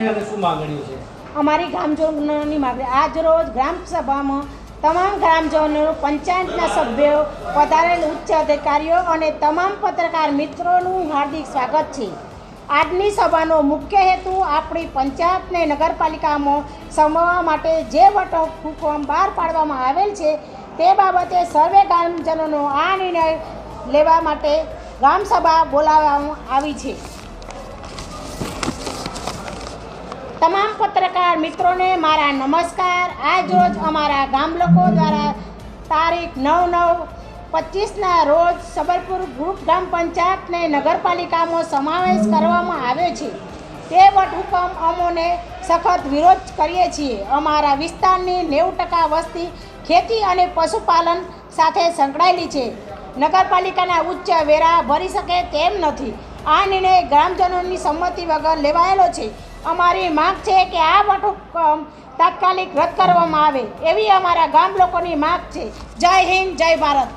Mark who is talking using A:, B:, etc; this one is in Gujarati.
A: શું માંગણીઓ છે?
B: અમારી ગ્રામજનોની માગણી આજ રોજ ગ્રામસભામાં તમામ ગ્રામજનો, પંચાયતના સભ્યો, પધારેલ ઉચ્ચ અધિકારીઓ અને તમામ પત્રકાર મિત્રોનું હાર્દિક સ્વાગત છે. આજની સભાનો મુખ્ય હેતુ આપણી પંચાયતને નગરપાલિકામાં સમાવવા માટે જે વટહુકમ બહાર પાડવામાં આવેલ છે તે બાબતે સર્વે ગ્રામજનોનો આ નિર્ણય લેવા માટે ગ્રામસભા બોલાવવામાં આવી છે. તમામ પત્રકાર મિત્રોને મારા નમસ્કાર. આજ રોજ અમારા ગામ લોકો દ્વારા તારીખ 9/9/25ના રોજ સબલપુર ગ્રુપ ગ્રામ પંચાયતને નગરપાલિકામાં સમાવેશ કરવામાં આવ્યો છે. તે વટહુકમ અમોને સખત વિરોધ કરીએ છીએ. અમારા વિસ્તારની 90% વસ્તી ખેતી અને પશુપાલન સાથે સંકળાયેલી છે. નગરપાલિકાના ઉચ્ચ વેરા ભરી શકે તેમ નથી. આ નિર્ણય ગ્રામજનોની સંમતિ વગર લેવાયેલો છે. અમારી માંગ છે કે આ વટહુકમ તાત્કાલિક રદ કરવામાં આવે એવી અમારા ગામ લોકોની માંગ છે. જય હિન્દ, જય ભારત.